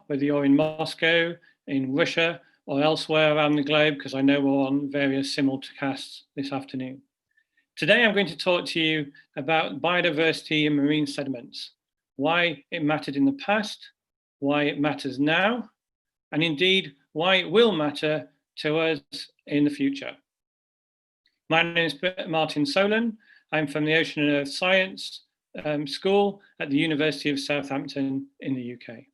whether you're in Moscow, in Russia, or elsewhere around the globe, because I know we're on various simulcasts this afternoon. Today, I'm going to talk to you about biodiversity in marine sediments, why it mattered in the past, why it matters now, and indeed, why it will matter to us in the future. My name is Martin Solon. I'm from the Ocean and Earth Science School at the University of Southampton in the UK.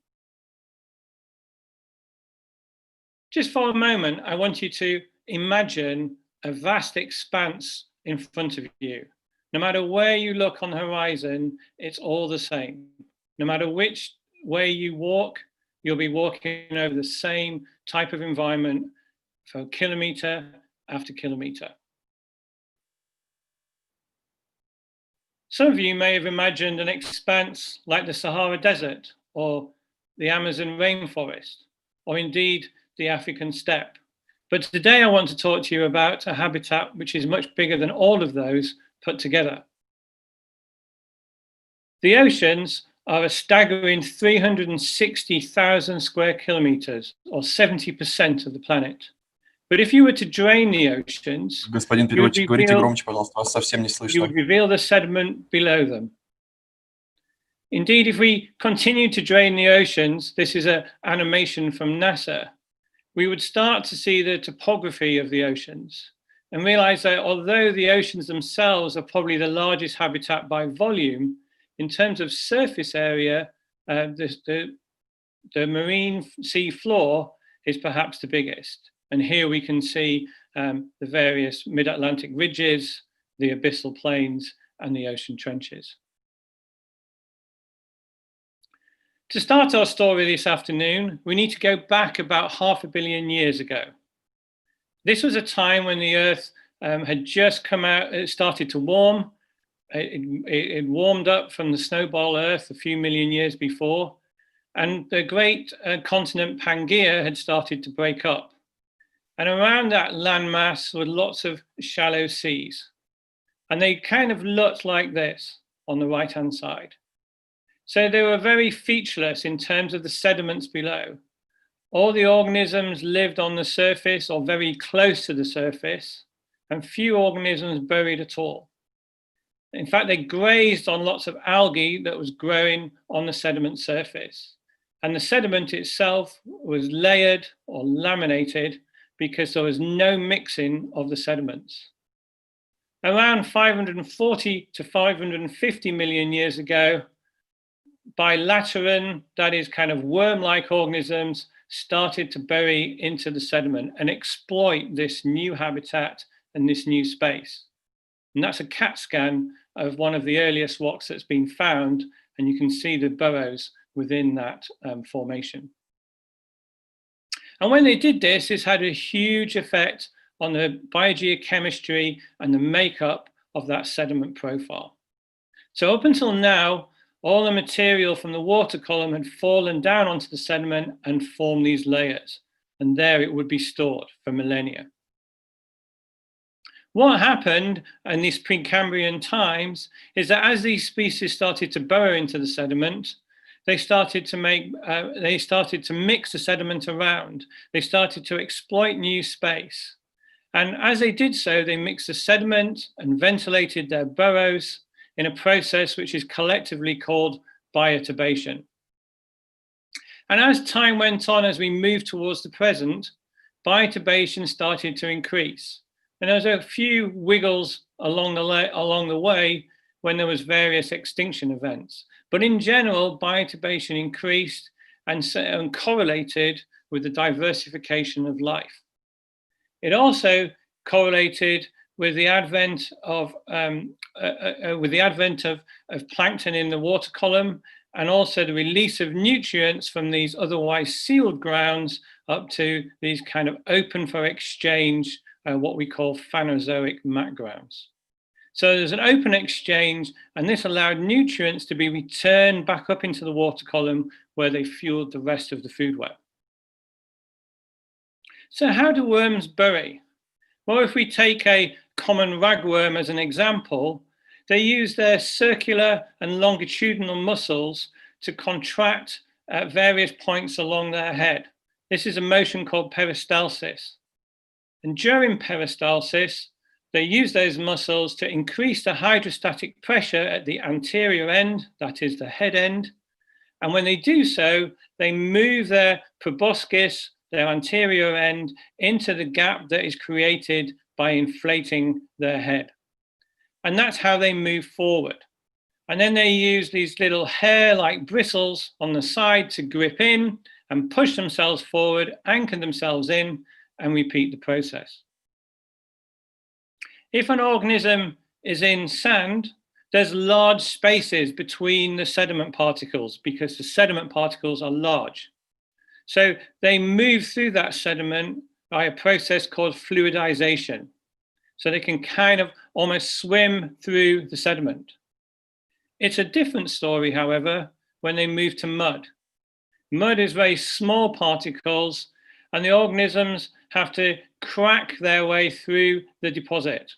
Just for a moment, I want you to imagine a vast expanse in front of you. No matter where you look on the horizon, it's all the same. No matter which way you walk, you'll be walking over the same type of environment for kilometer after kilometer. Some of you may have imagined an expanse like the Sahara Desert or the Amazon rainforest, or indeed the African steppe. But today I want to talk to you about a habitat which is much bigger than all of those put together. The oceans are a staggering 360,000 square kilometers, or 70% of the planet. But if you were to drain the oceans, Господин переводчик, говорите громче, пожалуйста, вас совсем не you слышно. would reveal the sediment below them. Indeed, if we continue to drain the oceans, this is an animation from NASA, we would start to see the topography of the oceans and realize that although the oceans themselves are probably the largest habitat by volume, in terms of surface area, the marine sea floor is perhaps the biggest. And here we can see the various mid-Atlantic ridges, the abyssal plains, and the ocean trenches. To start our story this afternoon, we need to go back about 500 million years ago. This was a time when the Earth had just come out, it started to warm. It warmed up from the snowball Earth a few million years before, and the great continent Pangaea had started to break up. And around that landmass were lots of shallow seas. And they kind of looked like this on the right-hand side. So they were very featureless in terms of the sediments below. All the organisms lived on the surface or very close to the surface, and few organisms buried at all. In fact, they grazed on lots of algae that was growing on the sediment surface. And the sediment itself was layered or laminated because there was no mixing of the sediments. Around 540 to 550 million years ago, bilateran, that is kind of worm-like organisms, started to bury into the sediment and exploit this new habitat and this new space. And that's a CAT scan of one of the earliest rocks that's been found, and you can see the burrows within that formation. And when they did this, this had a huge effect on the biogeochemistry and the makeup of that sediment profile. So up until now, all the material from the water column had fallen down onto the sediment and formed these layers. And there it would be stored for millennia. What happened in these Precambrian times is that as these species started to burrow into the sediment, they started to mix the sediment around. They started to exploit new space. And as they did so, they mixed the sediment and ventilated their burrows in a process which is collectively called biotubation. And as time went on, as we moved towards the present, biotubation started to increase. And there was a few wiggles along the way when there was various extinction events. But in general, biotubation increased and correlated with the diversification of life. It also correlated with the advent of plankton in the water column, and also the release of nutrients from these otherwise sealed grounds up to these kind of open for exchange, what we call Phanerozoic mat grounds. So there's an open exchange, and this allowed nutrients to be returned back up into the water column where they fueled the rest of the food web. So how do worms bury? Well, if we take a common ragworm as an example, they use their circular and longitudinal muscles to contract at various points along their head. This is a motion called peristalsis. And during peristalsis, they use those muscles to increase the hydrostatic pressure at the anterior end, that is the head end. And when they do so, they move their proboscis, their anterior end, into the gap that is created by inflating their head. And that's how they move forward. And then they use these little hair-like bristles on the side to grip in and push themselves forward, anchor themselves in, and repeat the process. If an organism is in sand, there's large spaces between the sediment particles because the sediment particles are large. So they move through that sediment by a process called fluidization. So they can kind of almost swim through the sediment. It's a different story, however, when they move to mud. Mud is very small particles, and the organisms have to crack their way through the deposit.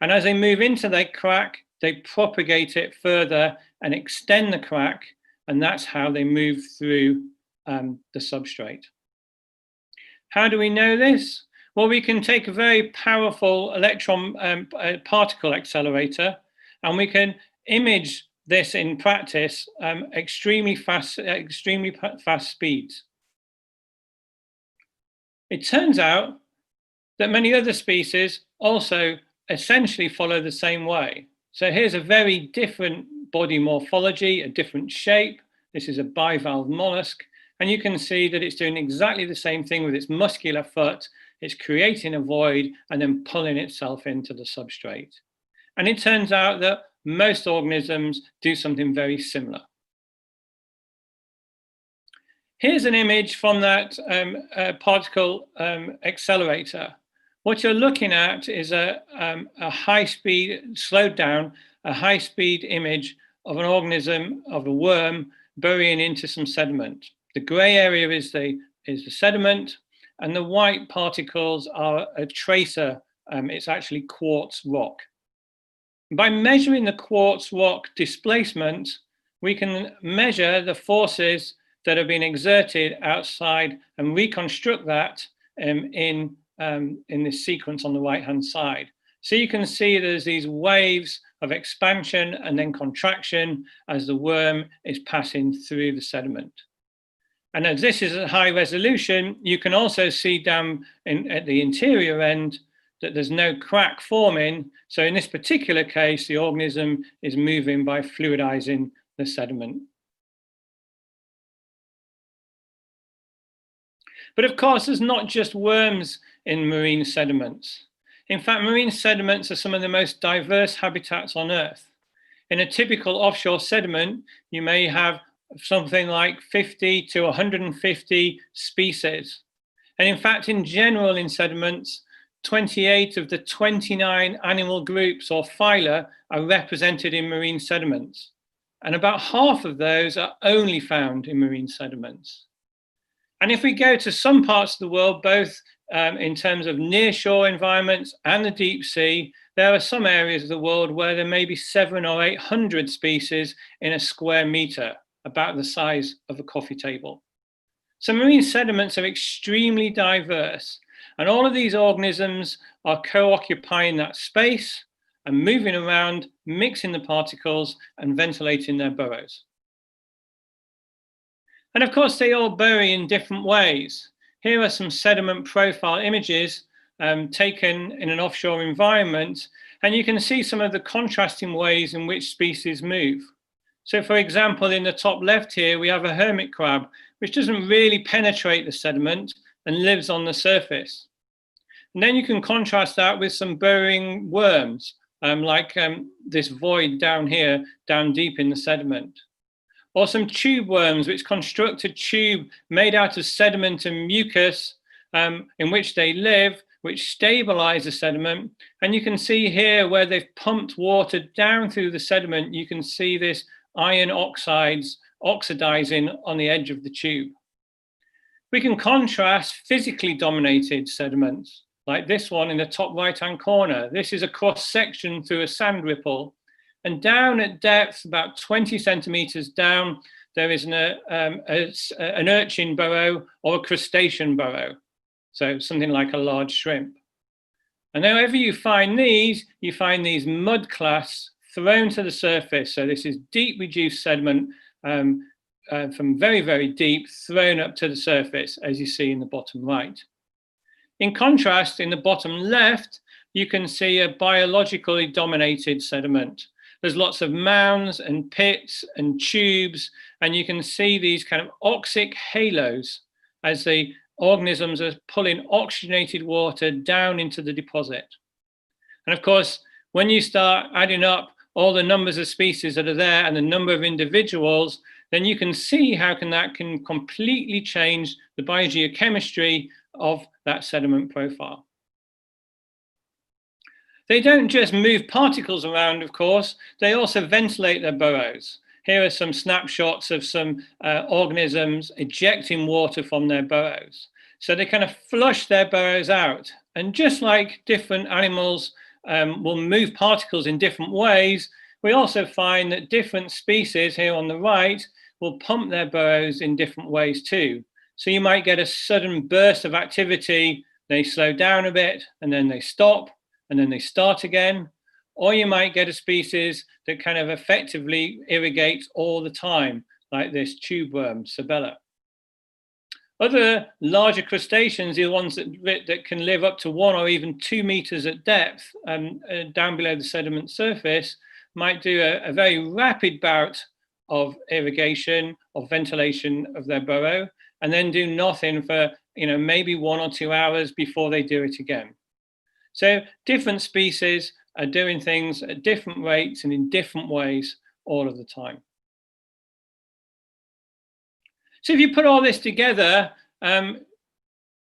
And as they move into that crack, they propagate it further and extend the crack, and that's how they move through the substrate. How do we know this? Well, we can take a very powerful electron particle accelerator, and we can image this in practice extremely fast speeds. It turns out that many other species also essentially follow the same way. So here's a very different body morphology, a different shape. This is a bivalve mollusk, and you can see that it's doing exactly the same thing with its muscular foot. It's creating a void and then pulling itself into the substrate. And it turns out that most organisms do something very similar. Here's an image from that particle accelerator. What you're looking at is a high-speed, slowed down, a high-speed image of an organism, of a worm, burying into some sediment. The gray area is the sediment, and the white particles are a tracer. It's actually quartz rock. By measuring the quartz rock displacement, we can measure the forces that have been exerted outside and reconstruct that in this sequence on the right-hand side. So you can see there's these waves of expansion and then contraction as the worm is passing through the sediment. And as this is at high resolution, you can also see down at the interior end that there's no crack forming. So in this particular case, the organism is moving by fluidizing the sediment. But of course, there's not just worms in marine sediments. In fact, marine sediments are some of the most diverse habitats on Earth. In a typical offshore sediment, you may have something like 50 to 150 species. And in fact, in general, in sediments, 28 of the 29 animal groups or phyla are represented in marine sediments. And about half of those are only found in marine sediments. And if we go to some parts of the world, both in terms of nearshore environments and the deep sea, there are some areas of the world where there may be 700 or 800 species in a square meter, about the size of a coffee table. So marine sediments are extremely diverse, and all of these organisms are co-occupying that space and moving around, mixing the particles and ventilating their burrows. And of course, they all bury in different ways. Here are some sediment profile images taken in an offshore environment, and you can see some of the contrasting ways in which species move. So for example, in the top left here, we have a hermit crab, which doesn't really penetrate the sediment and lives on the surface. And then you can contrast that with some burrowing worms, like this void down here, down deep in the sediment. Or some tube worms, which construct a tube made out of sediment and mucus in which they live, which stabilize the sediment. And you can see here where they've pumped water down through the sediment, you can see this iron oxides oxidizing on the edge of the tube. We can contrast physically dominated sediments, like this one in the top right-hand corner. This is a cross-section through a sand ripple. And down at depth, about 20 centimeters down, there is an urchin burrow or a crustacean burrow, so something like a large shrimp. And whenever you find these mud clasts thrown to the surface. So this is deep reduced sediment from very, very deep, thrown up to the surface, as you see in the bottom right. In contrast, in the bottom left, you can see a biologically dominated sediment. There's lots of mounds and pits and tubes, and you can see these kind of oxic halos as the organisms are pulling oxygenated water down into the deposit. And of course, when you start adding up all the numbers of species that are there and the number of individuals, then you can see how that can completely change the biogeochemistry of that sediment profile. They don't just move particles around, of course, they also ventilate their burrows. Here are some snapshots of some organisms ejecting water from their burrows. So they kind of flush their burrows out. And just like different animals will move particles in different ways, we also find that different species here on the right will pump their burrows in different ways too. So you might get a sudden burst of activity, they slow down a bit, and then they stop, and then they start again. Or you might get a species that kind of effectively irrigates all the time, like this tube worm, Sabella. Other larger crustaceans, the ones that can live up to 1 or even 2 meters at depth down below the sediment surface, might do a very rapid bout of irrigation or ventilation of their burrow, and then do nothing for maybe 1 or 2 hours before they do it again. So different species are doing things at different rates and in different ways all of the time. So if you put all this together,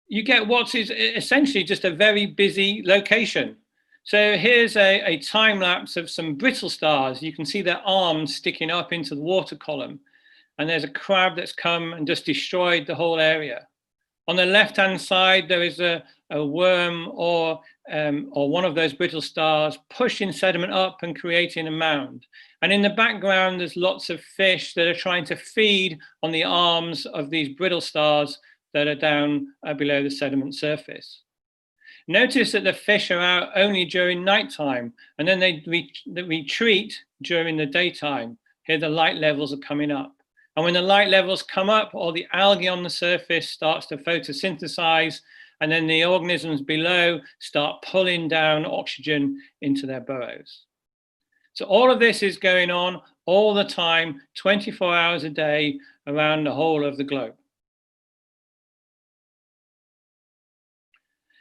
you get what is essentially just a very busy location. So here's a time lapse of some brittle stars. You can see their arms sticking up into the water column. And there's a crab that's come and just destroyed the whole area. On the left-hand side, there is a worm or one of those brittle stars pushing sediment up and creating a mound. And in the background, there's lots of fish that are trying to feed on the arms of these brittle stars that are down below the sediment surface. Notice that the fish are out only during nighttime, and then they retreat during the daytime. Here the light levels are coming up. And when the light levels come up, all the algae on the surface starts to photosynthesize, and then the organisms below start pulling down oxygen into their burrows. So all of this is going on all the time, 24 hours a day around the whole of the globe.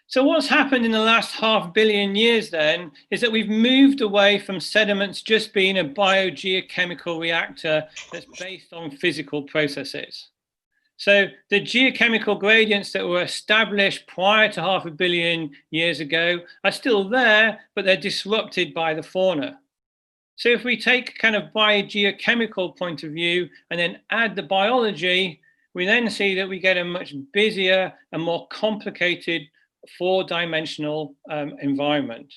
So what's happened in the last 500 million years then is that we've moved away from sediments just being a biogeochemical reactor that's based on physical processes. So the geochemical gradients that were established prior to 500 million years ago are still there, but they're disrupted by the fauna. So if we take a kind of biogeochemical point of view and then add the biology, we then see that we get a much busier and more complicated 4-dimensional environment.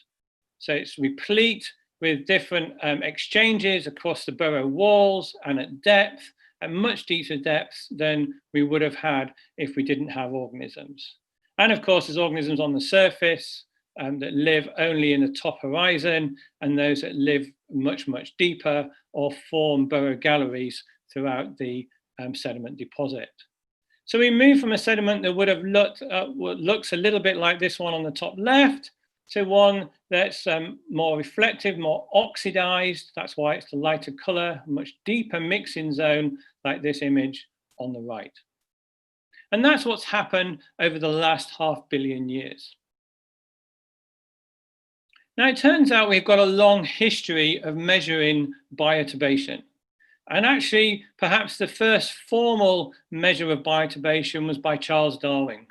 So it's replete with different exchanges across the burrow walls and at depth, at much deeper depths than we would have had if we didn't have organisms. And of course, there's organisms on the surface that live only in the top horizon, and those that live much, much deeper or form burrow galleries throughout the sediment deposit. So we move from a sediment that would have looks a little bit like this one on the top left to one that's more reflective, more oxidized. That's why it's the lighter color, much deeper mixing zone like this image on the right. And that's what's happened over the last 500 million years. Now, it turns out we've got a long history of measuring bioturbation. And actually, perhaps the first formal measure of bioturbation was by Charles Darwin.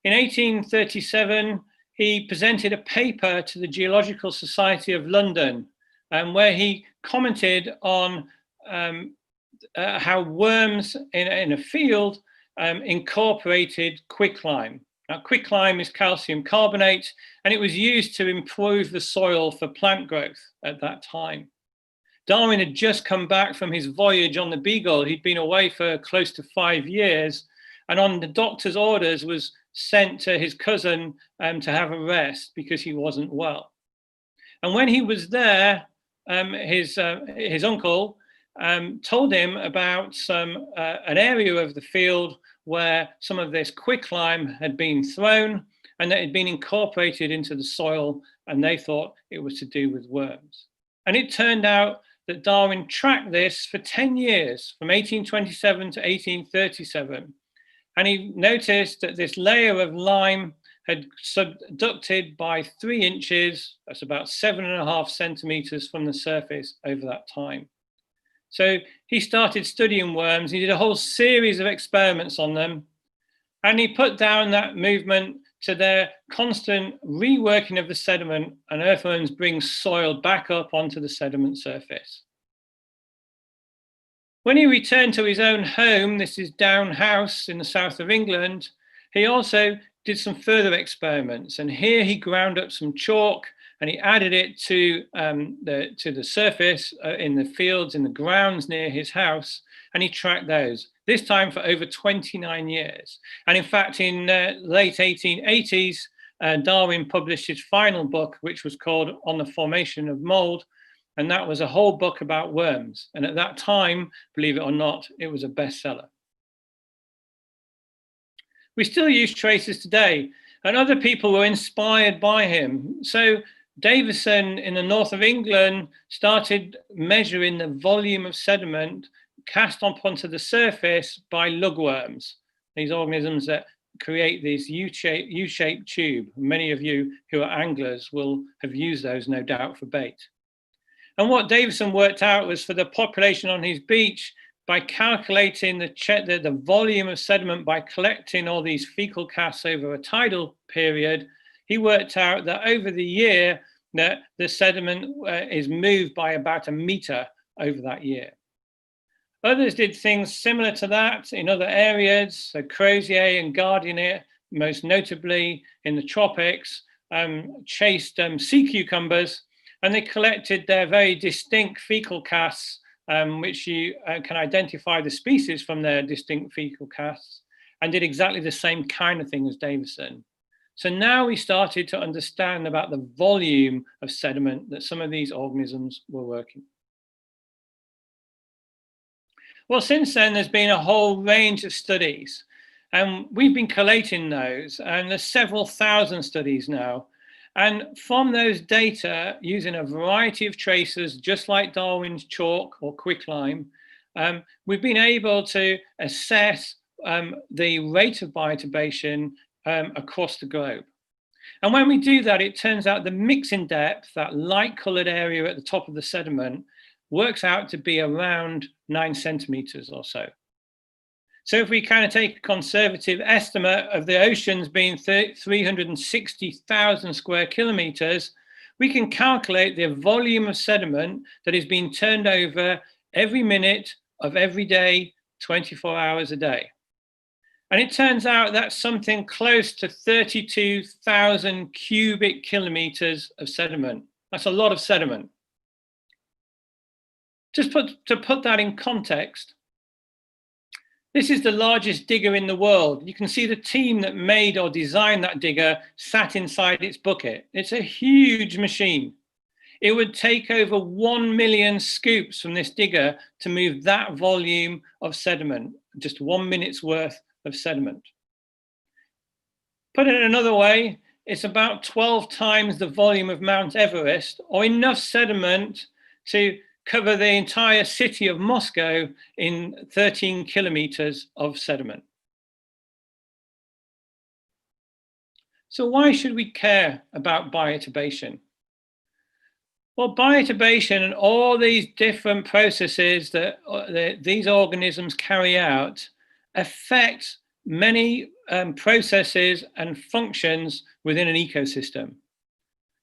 In 1837, he presented a paper to the Geological Society of London, where he commented on how worms in a field incorporated quicklime. Now, quicklime is calcium carbonate, and it was used to improve the soil for plant growth at that time. Darwin had just come back from his voyage on the Beagle. He'd been away for close to 5 years, and on the doctor's orders was sent to his cousin to have a rest because he wasn't well. And when he was there, his uncle told him about an area of the field where some of this quicklime had been thrown and that it had been incorporated into the soil, and they thought it was to do with worms. And it turned out that Darwin tracked this for 10 years, from 1827 to 1837. And he noticed that this layer of lime had subducted by 3 inches, that's about 7.5 centimeters from the surface over that time. So he started studying worms. He did a whole series of experiments on them, and he put down that movement to their constant reworking of the sediment, and earthworms bring soil back up onto the sediment surface. When he returned to his own home, this is Down House in the south of England, he also did some further experiments, and here he ground up some chalk and he added it to the surface in the fields, in the grounds near his house, and he tracked those, this time for over 29 years. And in fact, in late 1880s, Darwin published his final book, which was called On the Formation of Mold, and that was a whole book about worms. And at that time, believe it or not, it was a bestseller. We still use traces today, and other people were inspired by him. So Davison in the north of England started measuring the volume of sediment cast up onto the surface by lugworms, these organisms that create this U-shaped tube. Many of you who are anglers will have used those, no doubt, for bait. And what Davison worked out was for the population on his beach, by calculating the volume of sediment by collecting all these fecal casts over a tidal period, he worked out that over the year that the sediment is moved by about 1 meter over that year. Others did things similar to that in other areas. So Crozier and Gardiner, most notably in the tropics, chased sea cucumbers, and they collected their very distinct fecal casts, which you can identify the species from their distinct fecal casts, and did exactly the same kind of thing as Davison. So now we started to understand about the volume of sediment that some of these organisms were working. Well, since then, there's been a whole range of studies, and we've been collating those, and there's several thousand studies now. And from those data, using a variety of tracers, just like Darwin's chalk or quicklime, we've been able to assess the rate of bioturbation across the globe. And when we do that, it turns out the mixing depth, that light colored area at the top of the sediment, works out to be around 9 centimeters or so. So if we kind of take a conservative estimate of the oceans being 360,000 square kilometers, we can calculate the volume of sediment that is being turned over every minute of every day, 24 hours a day. And it turns out that's something close to 32,000 cubic kilometers of sediment. That's a lot of sediment. Just to put that in context, this is the largest digger in the world. You can see the team that made or designed that digger sat inside its bucket. It's a huge machine. It would take over 1 million scoops from this digger to move that volume of sediment, just 1 minute's worth of sediment. Put it another way, it's about 12 times the volume of Mount Everest, or enough sediment to cover the entire city of Moscow in 13 kilometers of sediment. So why should we care about bioturbation? Well, bioturbation and all these different processes that these organisms carry out affect many processes and functions within an ecosystem.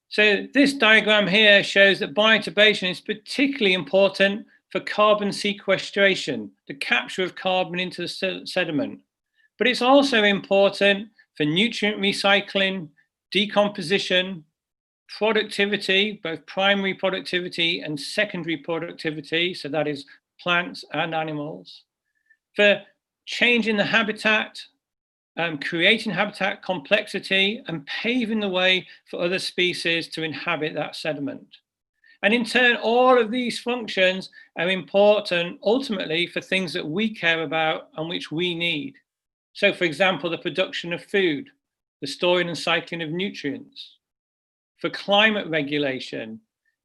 So this diagram here shows that bioturbation is particularly important for carbon sequestration, the capture of carbon into the sediment. But it's also important for nutrient recycling, decomposition, productivity, both primary productivity and secondary productivity, so that is plants and animals, for changing the habitat, creating habitat complexity, and paving the way for other species to inhabit that sediment. And in turn, all of these functions are important ultimately for things that we care about and which we need. So for example, the production of food, the storing and cycling of nutrients, for climate regulation,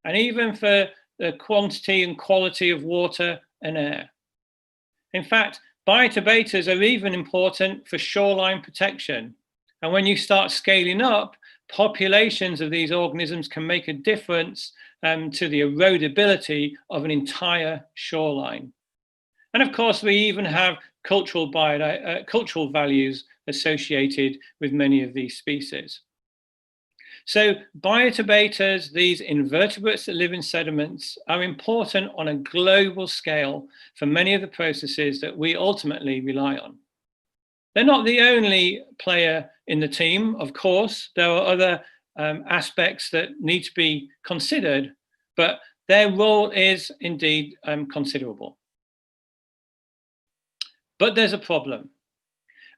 and even for the quantity and quality of water and air. In fact, bioturbators are even important for shoreline protection. And when you start scaling up, populations of these organisms can make a difference to the erodibility of an entire shoreline. And of course, we even have cultural values associated with many of these species. So bioturbators, these invertebrates that live in sediments, are important on a global scale for many of the processes that we ultimately rely on. They're not the only player in the team, of course. There are other aspects that need to be considered, but their role is indeed considerable. But there's a problem.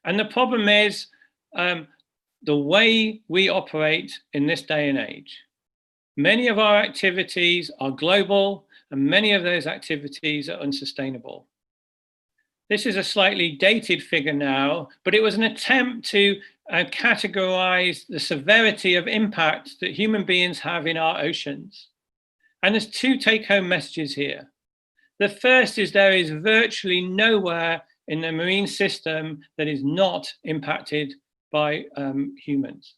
And the problem is the way we operate in this day and age. Many of our activities are global, and many of those activities are unsustainable. This is a slightly dated figure now, but it was an attempt to categorize the severity of impact that human beings have in our oceans. And there's two take-home messages here. The first is there is virtually nowhere in the marine system that is not impacted by humans.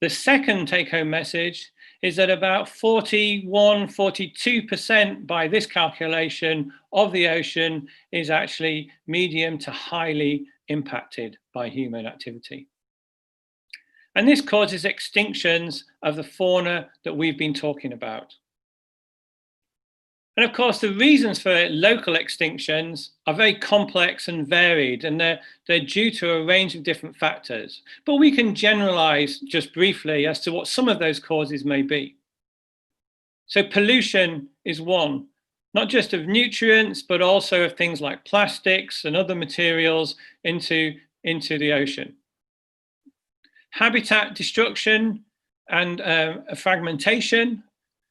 The second take-home message is that about 42% by this calculation of the ocean is actually medium to highly impacted by human activity. And this causes extinctions of the fauna that we've been talking about. And of course, the reasons for local extinctions are very complex and varied, and they're due to a range of different factors. But we can generalize just briefly as to what some of those causes may be. So pollution is one, not just of nutrients, but also of things like plastics and other materials into the ocean. Habitat destruction and fragmentation,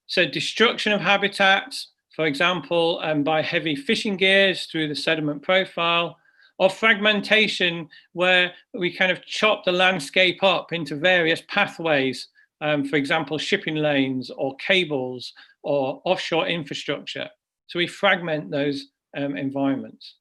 so destruction of habitats, for example, by heavy fishing gears through the sediment profile, or fragmentation where we kind of chop the landscape up into various pathways, for example, shipping lanes or cables or offshore infrastructure. So we fragment those environments.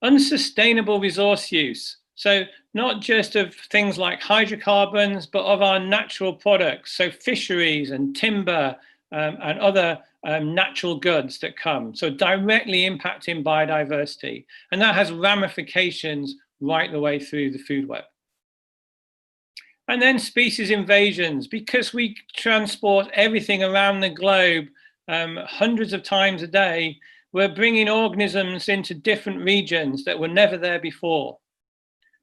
Unsustainable resource use. So not just of things like hydrocarbons, but of our natural products. So fisheries and timber and other natural goods that come. So directly impacting biodiversity. And that has ramifications right the way through the food web. And then species invasions, because we transport everything around the globe hundreds of times a day, we're bringing organisms into different regions that were never there before.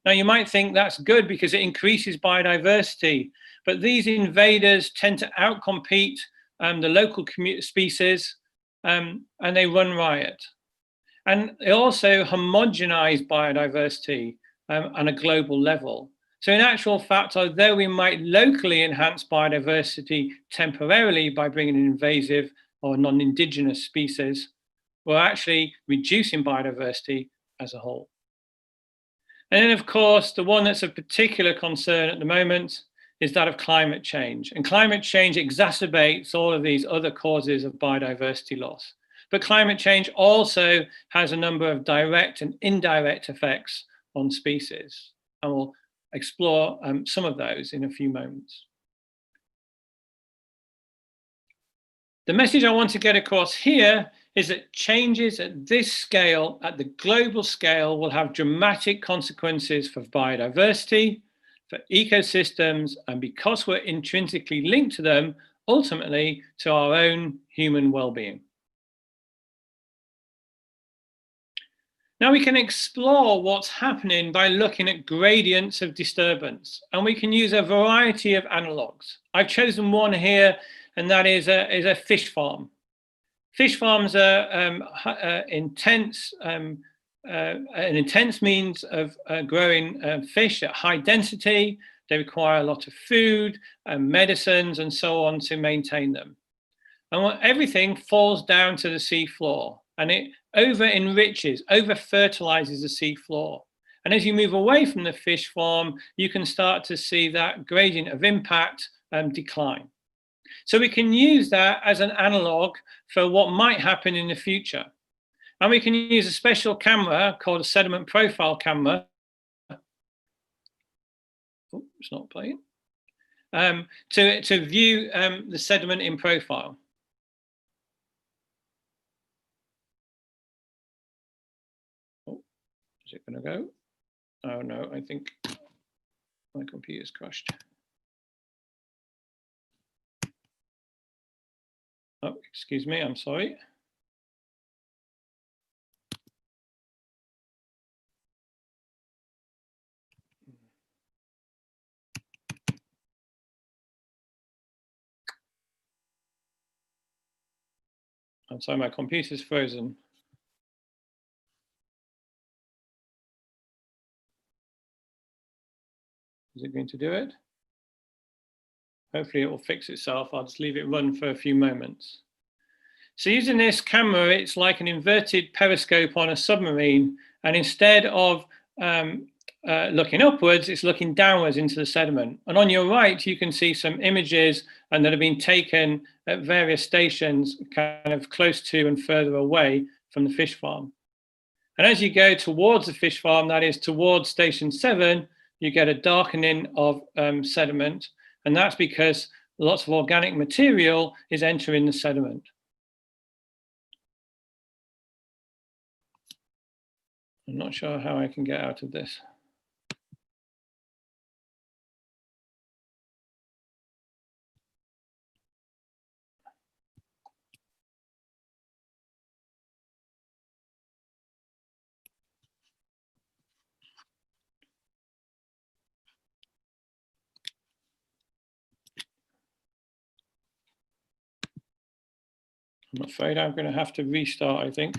Now, you might think that's good because it increases biodiversity, but these invaders tend to outcompete the local species and they run riot. And they also homogenize biodiversity on a global level. So in actual fact, although we might locally enhance biodiversity temporarily by bringing in invasive or non-indigenous species, we're actually reducing biodiversity as a whole. And then, of course, the one that's of particular concern at the moment is that of climate change. And climate change exacerbates all of these other causes of biodiversity loss. But climate change also has a number of direct and indirect effects on species. And we'll explore some of those in a few moments. The message I want to get across here is that changes at this scale, at the global scale, will have dramatic consequences for biodiversity, for ecosystems, and because we're intrinsically linked to them, ultimately to our own human well-being. Now we can explore what's happening by looking at gradients of disturbance, and we can use a variety of analogues. I've chosen one here, and that is a fish farm. Fish farms are intense means of growing fish at high density. They require a lot of food and medicines and so on to maintain them. And everything falls down to the sea floor, and it over-enriches, over-fertilizes the sea floor. And as you move away from the fish farm, you can start to see that gradient of impact decline. So we can use that as an analog for what might happen in the future. And we can use a special camera called a sediment profile camera. Oh, it's not playing. To view the sediment in profile. Oh, is it going to go? Oh no, I think my computer's crashed. Oh, excuse me, I'm sorry. I'm sorry, my computer's frozen. Is it going to do it? Hopefully it will fix itself. I'll just leave it run for a few moments. So using this camera, it's like an inverted periscope on a submarine. And instead of looking upwards, it's looking downwards into the sediment. And on your right, you can see some images that have been taken at various stations kind of close to and further away from the fish farm. And as you go towards the fish farm, that is towards station 7, you get a darkening of sediment. And that's because lots of organic material is entering the sediment. I'm not sure how I can get out of this. I'm afraid I'm going to have to restart, I think.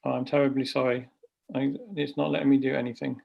Oh, I'm terribly sorry. It's not letting me do anything.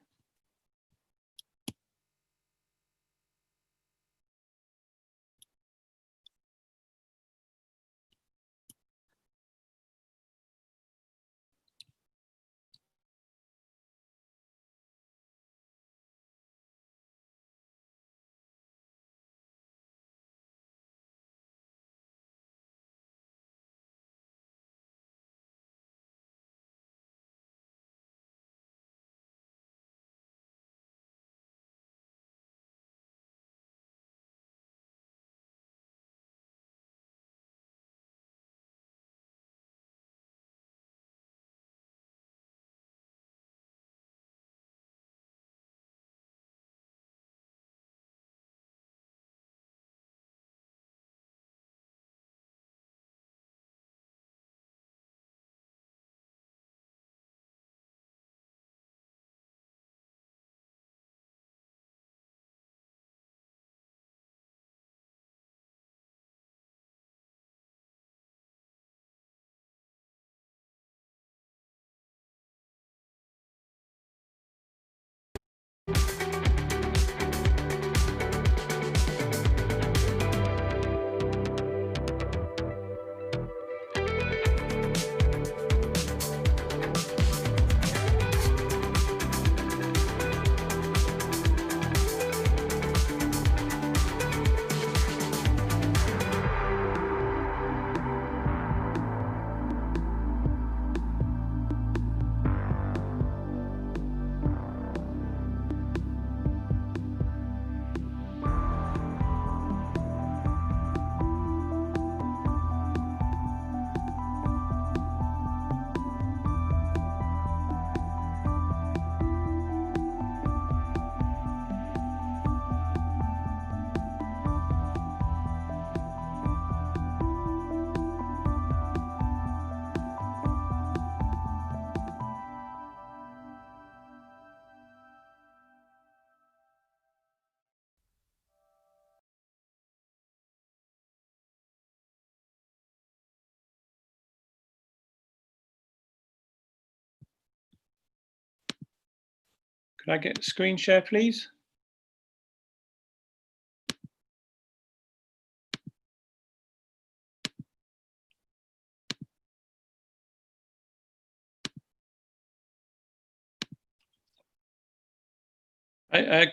Could I get screen share, please?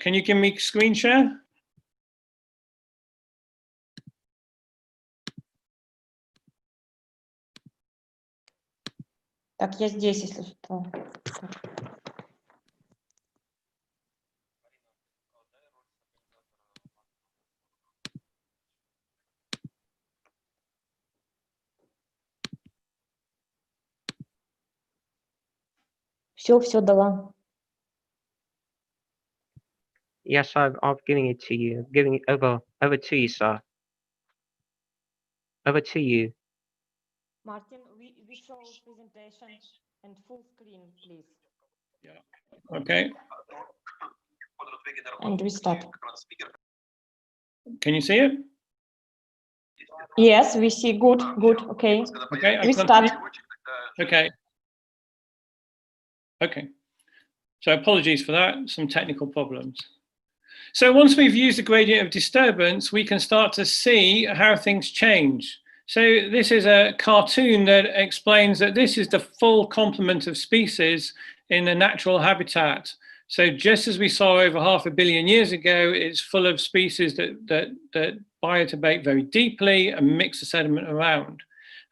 Can you give me screen share? Так, я здесь, если что. Все дала. Yes, I'm giving it to you. Giving it over to you, sir. Over to you. Martin, we show presentation and full screen, please. Yeah. Okay. And we start. Can you see it? Yes, we see. Good. Okay. Okay. We start. Okay. Okay. So apologies for that, some technical problems. So once we've used the gradient of disturbance, we can start to see how things change. So this is a cartoon that explains that this is the full complement of species in a natural habitat. So just as we saw over 500 million years ago, it's full of species that biotobate very deeply and mix the sediment around.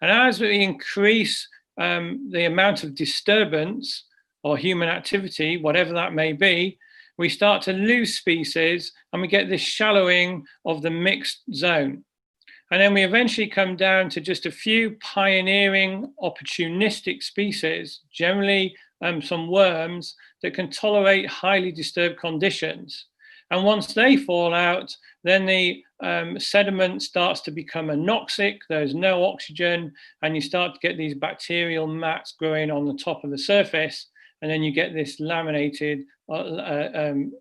And as we increase the amount of disturbance or human activity, whatever that may be, we start to lose species and we get this shallowing of the mixed zone. And then we eventually come down to just a few pioneering opportunistic species, generally some worms that can tolerate highly disturbed conditions. And once they fall out, then the sediment starts to become anoxic, there's no oxygen, and you start to get these bacterial mats growing on the top of the surface. And then you get this laminated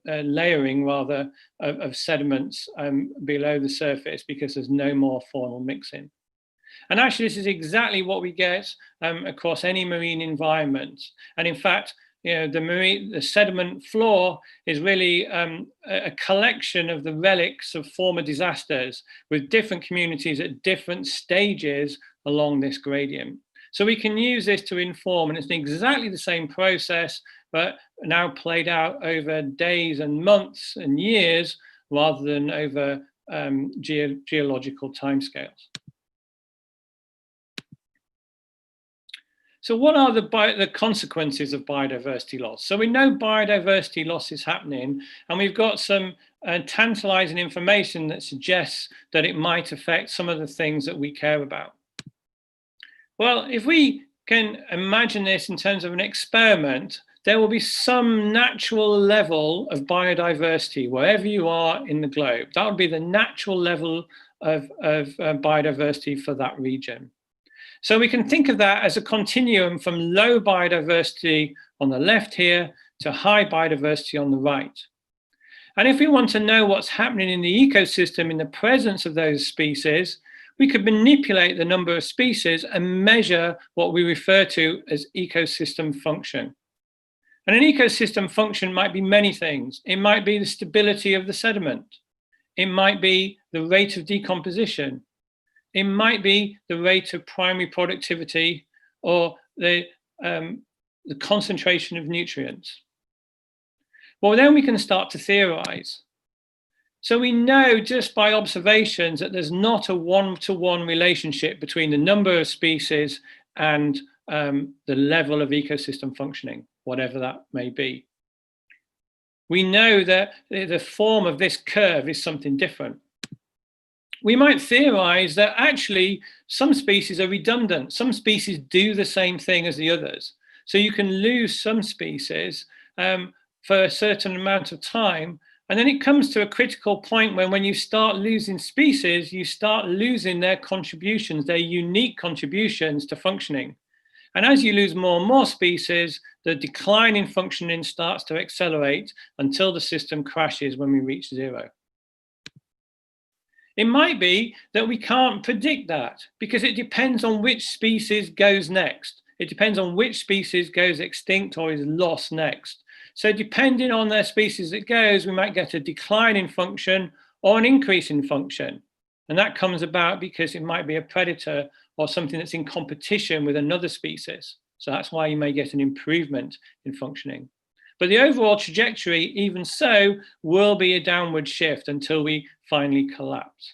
layering rather of sediments below the surface because there's no more faunal mixing. And actually this is exactly what we get across any marine environment. And in fact, you know, the sediment floor is really a collection of the relics of former disasters with different communities at different stages along this gradient. So we can use this to inform, and it's exactly the same process, but now played out over days and months and years rather than over geological timescales. So what are the consequences of biodiversity loss? So we know biodiversity loss is happening, and we've got some tantalizing information that suggests that it might affect some of the things that we care about. Well, if we can imagine this in terms of an experiment, there will be some natural level of biodiversity wherever you are in the globe. That would be the natural level of biodiversity for that region. So we can think of that as a continuum from low biodiversity on the left here to high biodiversity on the right. And if we want to know what's happening in the ecosystem in the presence of those species, we could manipulate the number of species and measure what we refer to as ecosystem function. And an ecosystem function might be many things. It might be the stability of the sediment. It might be the rate of decomposition. It might be the rate of primary productivity or the concentration of nutrients. Well, then we can start to theorize. So we know just by observations that there's not a one-to-one relationship between the number of species and the level of ecosystem functioning, whatever that may be. We know that the form of this curve is something different. We might theorize that actually some species are redundant. Some species do the same thing as the others. So you can lose some species for a certain amount of time. And then it comes to a critical point when you start losing species, you start losing their contributions, their unique contributions to functioning. And as you lose more and more species, the decline in functioning starts to accelerate until the system crashes when we reach zero. It might be that we can't predict that because it depends on which species goes next. It depends on which species goes extinct or is lost next. So depending on their species it goes, we might get a decline in function or an increase in function. And that comes about because it might be a predator or something that's in competition with another species. So that's why you may get an improvement in functioning. But the overall trajectory, even so, will be a downward shift until we finally collapse.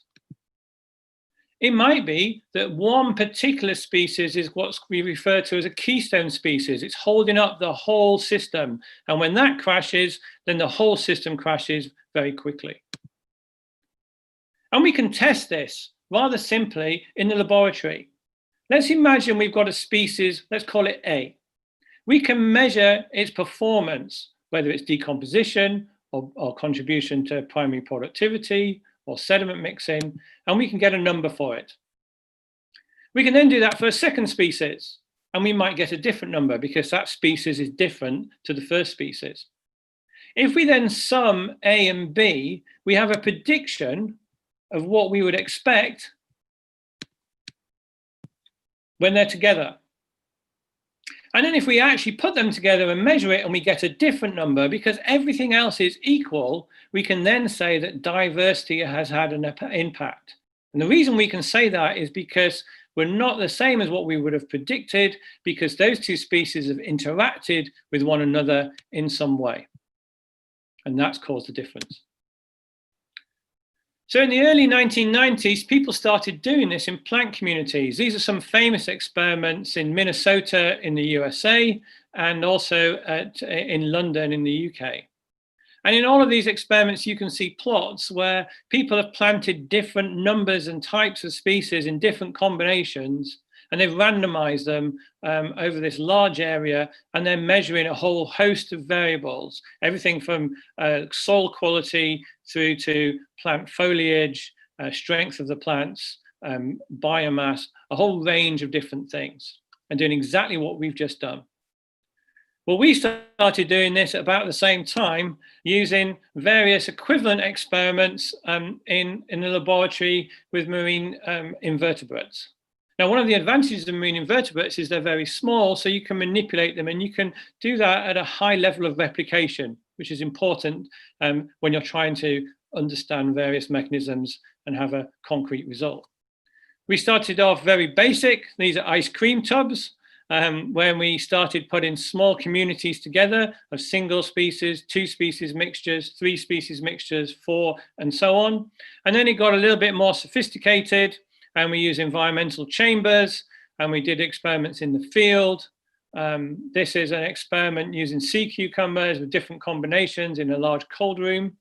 It might be that one particular species is what we refer to as a keystone species. It's holding up the whole system. And when that crashes, then the whole system crashes very quickly. And we can test this rather simply in the laboratory. Let's imagine we've got a species, let's call it A. We can measure its performance, whether it's decomposition or contribution to primary productivity or sediment mixing, and we can get a number for it. We can then do that for a second species, and we might get a different number because that species is different to the first species. If we then sum A and B, we have a prediction of what we would expect when they're together. And then if we actually put them together and measure it and we get a different number, because everything else is equal, we can then say that diversity has had an impact. And the reason we can say that is because we're not the same as what we would have predicted, because those two species have interacted with one another in some way. And that's caused the difference. So in the early 1990s, people started doing this in plant communities. These are some famous experiments in Minnesota in the USA and also in London in the UK. And in all of these experiments, you can see plots where people have planted different numbers and types of species in different combinations, and they've randomized them over this large area, and they're measuring a whole host of variables, everything from soil quality through to plant foliage, strength of the plants, biomass, a whole range of different things, and doing exactly what we've just done. Well, we started doing this at about the same time using various equivalent experiments in the laboratory with marine invertebrates. Now, one of the advantages of marine invertebrates is they're very small, so you can manipulate them, and you can do that at a high level of replication, which is important when you're trying to understand various mechanisms and have a concrete result. We started off very basic. These are ice cream tubs, when we started putting small communities together of single species, 2 species mixtures, 3 species mixtures, 4, and so on. And then it got a little bit more sophisticated, and we use environmental chambers, and we did experiments in the field. This is an experiment using sea cucumbers with different combinations in a large cold room.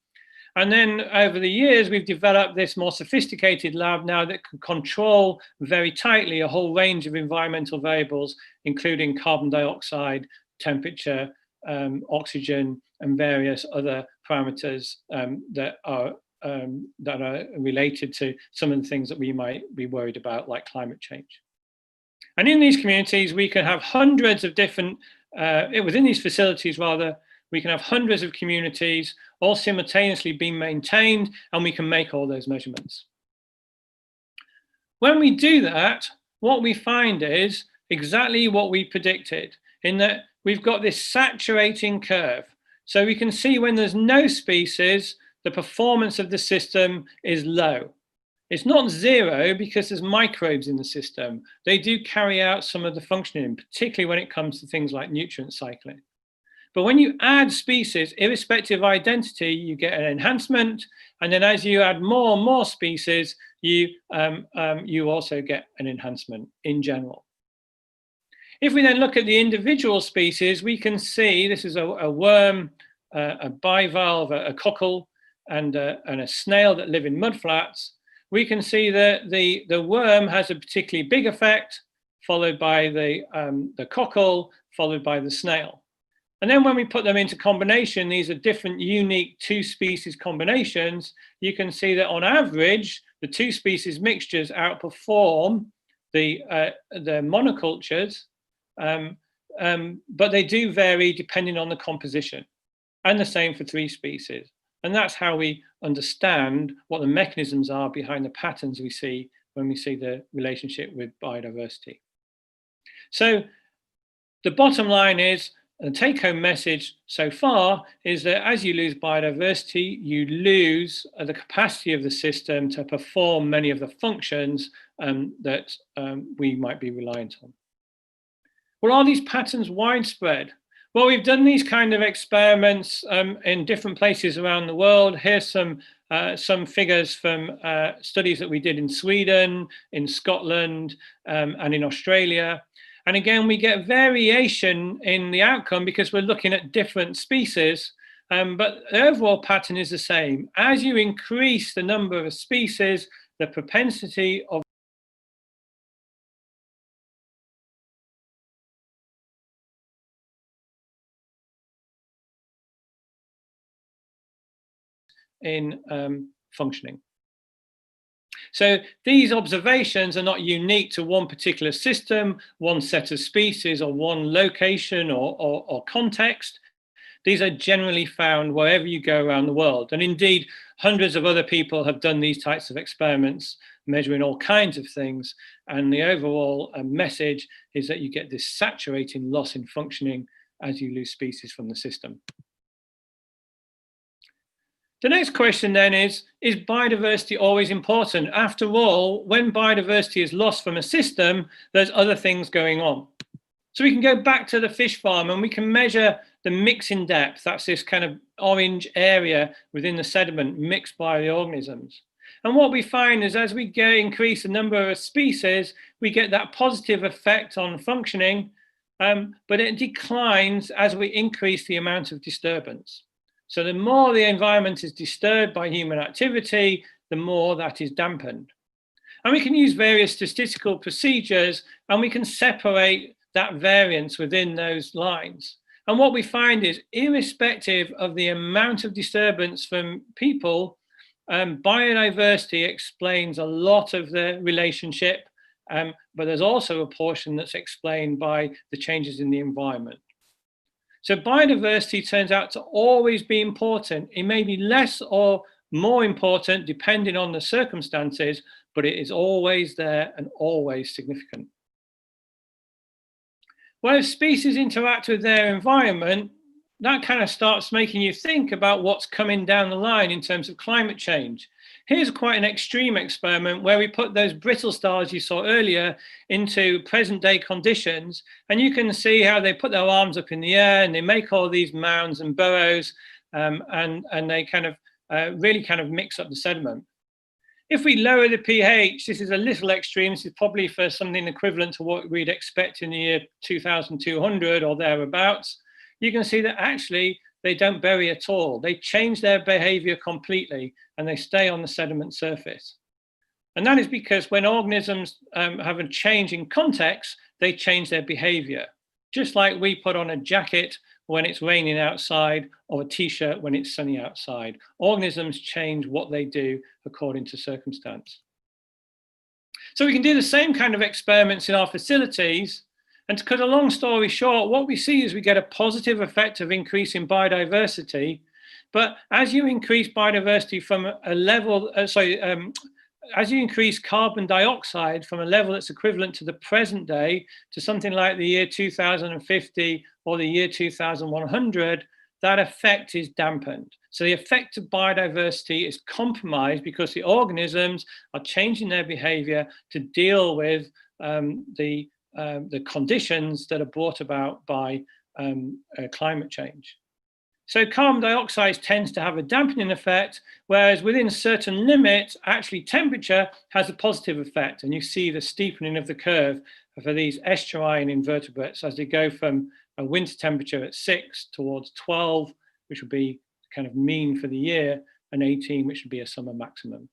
And then over the years, we've developed this more sophisticated lab now that can control very tightly a whole range of environmental variables, including carbon dioxide, temperature, oxygen, and various other parameters that are related to some of the things that we might be worried about, like climate change. And in these communities, we can have hundreds of different, within these facilities rather, we can have hundreds of communities all simultaneously being maintained, and we can make all those measurements. When we do that, what we find is exactly what we predicted, in that we've got this saturating curve. So we can see when there's no species, the performance of the system is low. It's not zero because there's microbes in the system. They do carry out some of the functioning, particularly when it comes to things like nutrient cycling. But when you add species, irrespective of identity, you get an enhancement. And then as you add more and more species, you also get an enhancement in general. If we then look at the individual species, we can see this is a worm, a bivalve, a cockle, and a snail that live in mudflats. We can see that the worm has a particularly big effect, followed by the cockle, followed by the snail. And then when we put them into combination, these are different unique 2 species combinations. You can see that on average, the 2 species mixtures outperform the monocultures, but they do vary depending on the composition, and the same for 3 species. And that's how we understand what the mechanisms are behind the patterns we see when we see the relationship with biodiversity. So the bottom line is the take-home message so far is that as you lose biodiversity, you lose the capacity of the system to perform many of the functions that we might be reliant on. Well, are these patterns widespread? Well, we've done these kind of experiments in different places around the world. Here's some figures from studies that we did in Sweden, in Scotland, and in Australia. And again, we get variation in the outcome because we're looking at different species, but the overall pattern is the same. As you increase the number of species, the propensity of in functioning. So these observations are not unique to one particular system, one set of species, or one location or context. These are generally found wherever you go around the world. And indeed, hundreds of other people have done these types of experiments, measuring all kinds of things. And the overall message is that you get this saturating loss in functioning as you lose species from the system. The next question then is biodiversity always important? After all, when biodiversity is lost from a system, there's other things going on. So we can go back to the fish farm and we can measure the mixing depth. That's this kind of orange area within the sediment mixed by the organisms. And what we find is as we increase the number of species, we get that positive effect on functioning, but it declines as we increase the amount of disturbance. So the more the environment is disturbed by human activity, the more that is dampened. And we can use various statistical procedures and we can separate that variance within those lines. And what we find is, irrespective of the amount of disturbance from people, biodiversity explains a lot of the relationship, but there's also a portion that's explained by the changes in the environment. So biodiversity turns out to always be important. It may be less or more important depending on the circumstances, but it is always there and always significant. Well, if species interact with their environment, that kind of starts making you think about what's coming down the line in terms of climate change. Here's quite an extreme experiment where we put those brittle stars you saw earlier into present day conditions, and you can see how they put their arms up in the air and they make all these mounds and burrows, and they kind of really kind of mix up the sediment. If we lower the pH, this is a little extreme, this is probably for something equivalent to what we'd expect in the year 2200 or thereabouts, you can see that actually they don't bury at all. They change their behavior completely and they stay on the sediment surface. And that is because when organisms have a change in context, they change their behavior. Just like we put on a jacket when it's raining outside or a t-shirt when it's sunny outside. Organisms change what they do according to circumstance. So we can do the same kind of experiments in our facilities. And to cut a long story short, what we see is we get a positive effect of increasing biodiversity. But as you increase biodiversity from a level, as you increase carbon dioxide from a level that's equivalent to the present day to something like the year 2050 or the year 2100, that effect is dampened. So the effect of biodiversity is compromised because the organisms are changing their behavior to deal with the conditions that are brought about by climate change. So carbon dioxide tends to have a dampening effect, whereas within a certain limit, actually temperature has a positive effect. And you see the steepening of the curve for these estuarine invertebrates as they go from a winter temperature at 6 towards 12, which would be kind of mean for the year, and 18, which would be a summer maximum.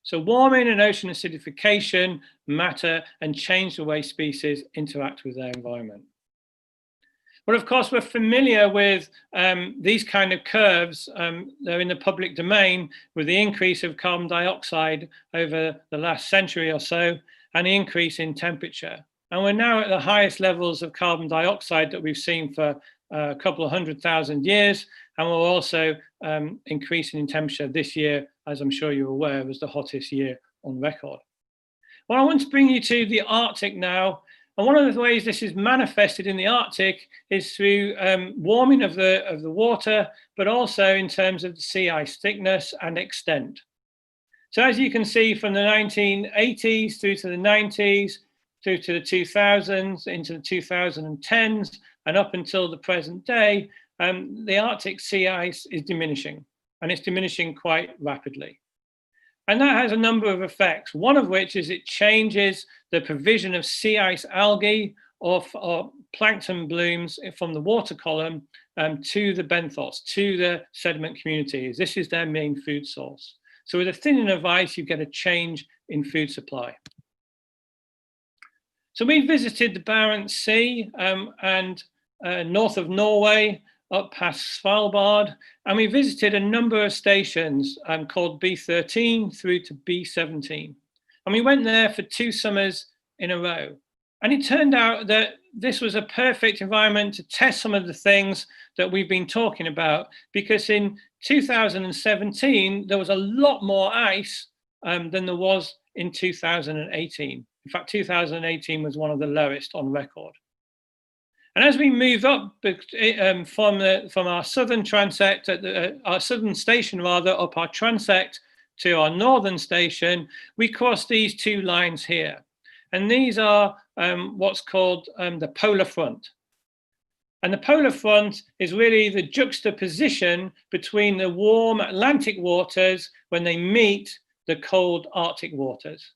So warming and ocean acidification matter and change the way species interact with their environment. Well, of course, we're familiar with these kind of curves. They're in the public domain with the increase of carbon dioxide over the last century or so and the increase in temperature. And we're now at the highest levels of carbon dioxide that we've seen for a couple of 100,000 years. And we're also increasing in temperature this year, as I'm sure you're aware, was the hottest year on record. Well, I want to bring you to the Arctic now. And one of the ways this is manifested in the Arctic is through warming of the water, but also in terms of the sea ice thickness and extent. So as you can see, from the 1980s through to the 90s, through to the 2000s, into the 2010s, and up until the present day, the Arctic sea ice is diminishing, and it's diminishing quite rapidly. And that has a number of effects, one of which is it changes the provision of sea ice algae or plankton blooms from the water column to the benthos, to the sediment communities. This is their main food source. So with a thinning of ice, you get a change in food supply. So we visited the Barents Sea and north of Norway, up past Svalbard, and we visited a number of stations called B13 through to B17. And we went there for 2 summers in a row. And it turned out that this was a perfect environment to test some of the things that we've been talking about, because in 2017, there was a lot more ice than there was in 2018. In fact, 2018 was one of the lowest on record. And as we move up from our southern transect, our southern station rather, up our transect to our northern station, we cross these 2 lines here. And these are what's called the polar front. And the polar front is really the juxtaposition between the warm Atlantic waters when they meet the cold Arctic waters.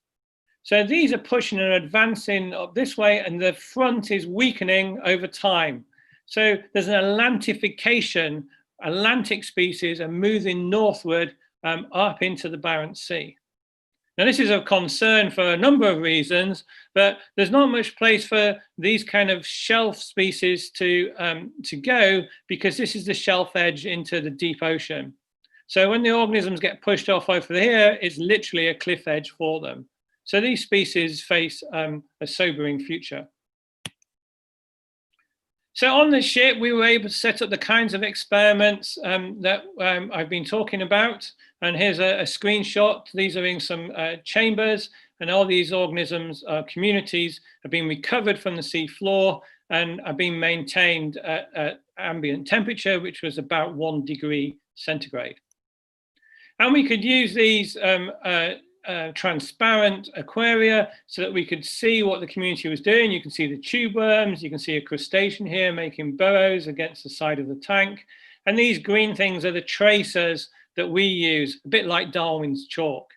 So these are pushing and advancing up this way, and the front is weakening over time. So there's an Atlantification. Atlantic species are moving northward up into the Barents Sea. Now, this is of concern for a number of reasons, but there's not much place for these kind of shelf species to go, because this is the shelf edge into the deep ocean. So when the organisms get pushed off over here, it's literally a cliff edge for them. So these species face a sobering future. So on the ship, we were able to set up the kinds of experiments that I've been talking about. And here's a screenshot. These are in some chambers, and all these organisms, communities, have been recovered from the sea floor and are being maintained at ambient temperature, which was about 1 degree centigrade. And we could use these transparent aquaria so that we could see what the community was doing. You can see the tube worms, you can see a crustacean here making burrows against the side of the tank. And these green things are the tracers that we use, a bit like Darwin's chalk.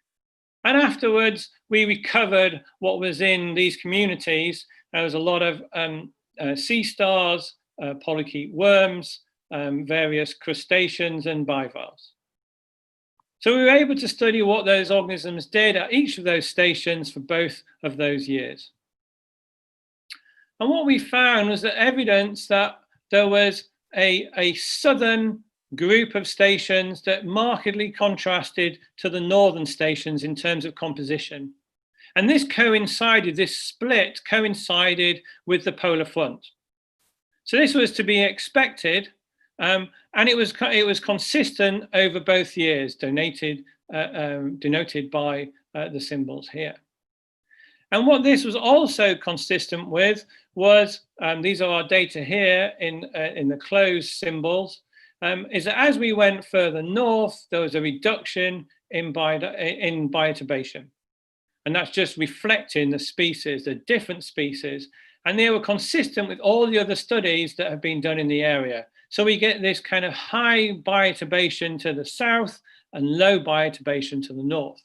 And afterwards, we recovered what was in these communities. There was a lot of sea stars, polychaete worms, various crustaceans and bivalves. So we were able to study what those organisms did at each of those stations for both of those years. And what we found was that evidence that there was a southern group of stations that markedly contrasted to the northern stations in terms of composition. And this split coincided with the polar front. So this was to be expected. And it was consistent over both years, denoted by the symbols here. And what this was also consistent with was, these are our data here in the closed symbols, is that as we went further north, there was a reduction in bioturbation. And that's just reflecting the species, the different species. And they were consistent with all the other studies that have been done in the area. So we get this kind of high bioturbation to the south and low bioturbation to the north.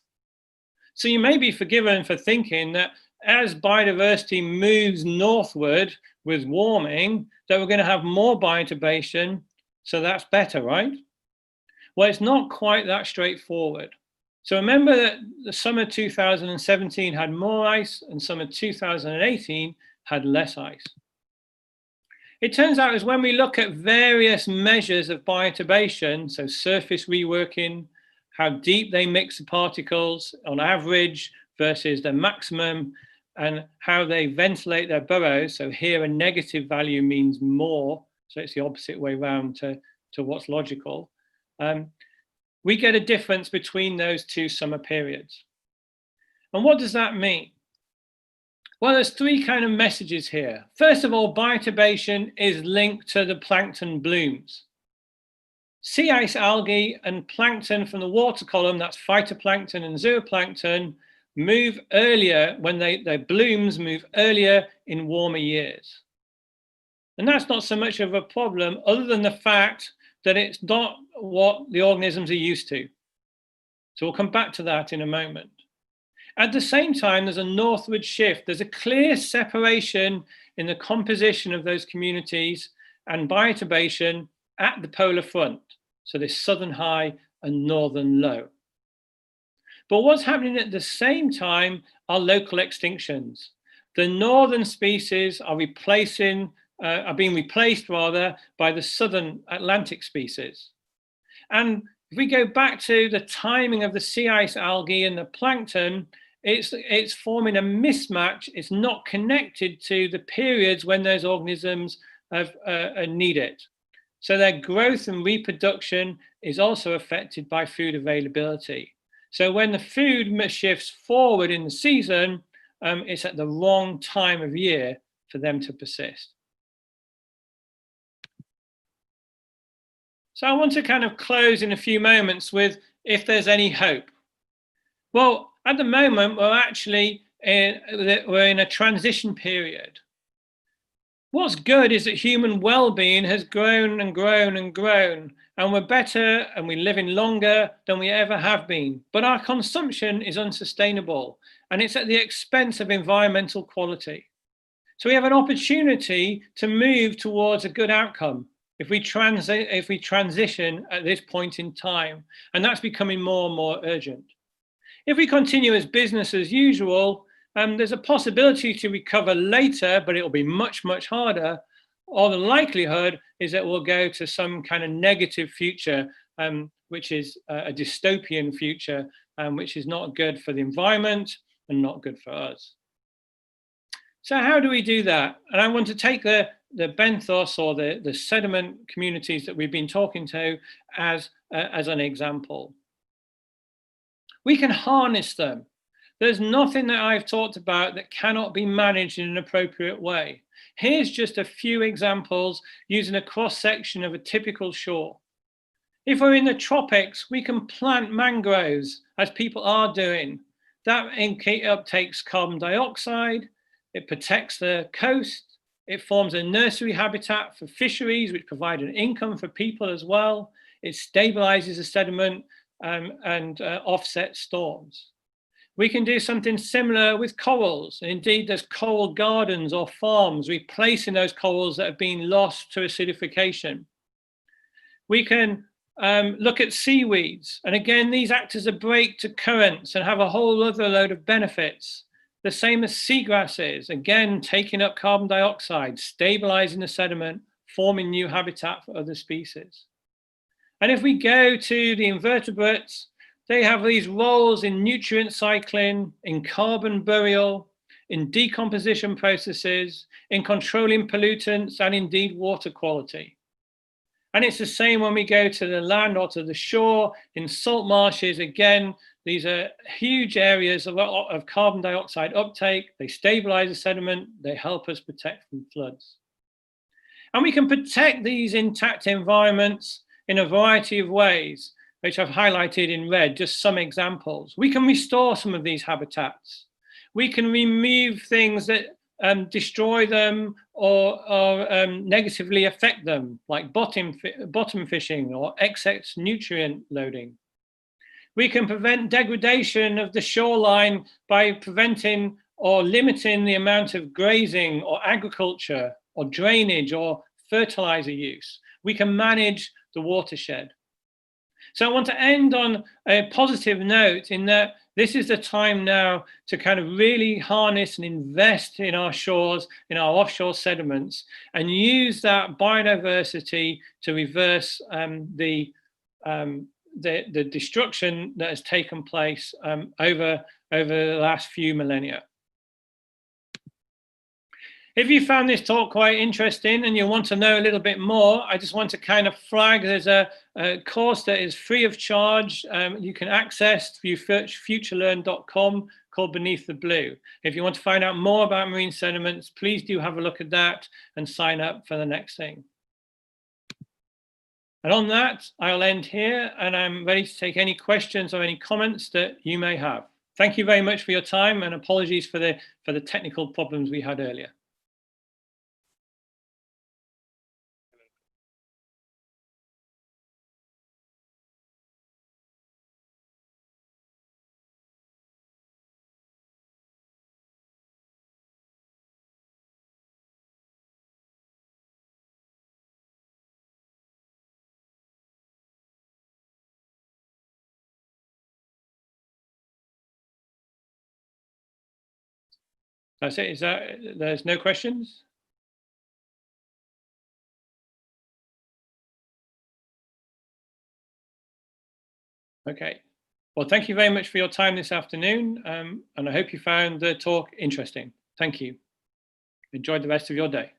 So you may be forgiven for thinking that as biodiversity moves northward with warming, that we're going to have more bioturbation. So that's better, right? Well, it's not quite that straightforward. So remember that the summer 2017 had more ice and summer 2018 had less ice. It turns out is when we look at various measures of bioturbation, so surface reworking, how deep they mix the particles on average versus their maximum, and how they ventilate their burrows. So here a negative value means more, so it's the opposite way around to what's logical. We get a difference between those 2 summer periods. And what does that mean? Well, there's three kind of messages here. First of all, bioturbation is linked to the plankton blooms. Sea ice algae and plankton from the water column, that's phytoplankton and zooplankton, move earlier when their blooms move earlier in warmer years. And that's not so much of a problem other than the fact that it's not what the organisms are used to. So we'll come back to that in a moment. At the same time, there's a northward shift. There's a clear separation in the composition of those communities and bioturbation at the polar front. So this southern high and northern low. But what's happening at the same time are local extinctions. The northern species are being replaced by the southern Atlantic species. And if we go back to the timing of the sea ice algae and the plankton, it's forming a mismatch. It's not connected to the periods when those organisms need it. So their growth and reproduction is also affected by food availability. So when the food shifts forward in the season, it's at the wrong time of year for them to persist. So I want to kind of close in a few moments with if there's any hope. Well, at the moment, we're in a transition period. What's good is that human well-being has grown and grown and grown, and we're better and we're living longer than we ever have been. But our consumption is unsustainable, and it's at the expense of environmental quality. So we have an opportunity to move towards a good outcome if we transition at this point in time, and that's becoming more and more urgent. If we continue as business as usual, there's a possibility to recover later, but it'll be much, much harder. Or the likelihood is that we'll go to some kind of negative future, which is a dystopian future, which is not good for the environment and not good for us. So how do we do that? And I want to take the benthos or the sediment communities that we've been talking to as an example. We can harness them. There's nothing that I've talked about that cannot be managed in an appropriate way. Here's just a few examples using a cross-section of a typical shore. If we're in the tropics, we can plant mangroves, as people are doing. That uptakes carbon dioxide, it protects the coast, it forms a nursery habitat for fisheries, which provide an income for people as well. It stabilizes the sediment and offsets storms. We can do something similar with corals. Indeed, there's coral gardens or farms replacing those corals that have been lost to acidification. We can look at seaweeds. And again, these act as a break to currents and have a whole other load of benefits. The same as seagrasses, again, taking up carbon dioxide, stabilizing the sediment, forming new habitat for other species. And if we go to the invertebrates, they have these roles in nutrient cycling, in carbon burial, in decomposition processes, in controlling pollutants, and indeed water quality. And it's the same when we go to the land or to the shore, in salt marshes. Again, these are huge areas of carbon dioxide uptake. They stabilize the sediment. They help us protect from floods. And we can protect these intact environments in a variety of ways, which I've highlighted in red, just some examples. We can restore some of these habitats. We can remove things that destroy them or negatively affect them, like bottom fishing or excess nutrient loading. We can prevent degradation of the shoreline by preventing or limiting the amount of grazing or agriculture or drainage or fertilizer use. We can manage the watershed. So I want to end on a positive note in that this is the time now to kind of really harness and invest in our shores, in our offshore sediments, and use that biodiversity to reverse the destruction that has taken place over the last few millennia. If you found this talk quite interesting and you want to know a little bit more, I just want to kind of flag there's a course that is free of charge. You can access through futurelearn.com called Beneath the Blue. If you want to find out more about marine sediments, please do have a look at that and sign up for the next thing. And on that, I'll end here, and I'm ready to take any questions or any comments that you may have. Thank you very much for your time, and apologies for the technical problems we had earlier. That's it. Is that, there's no questions? Okay. Well, thank you very much for your time this afternoon, and I hope you found the talk interesting. Thank you. Enjoy the rest of your day.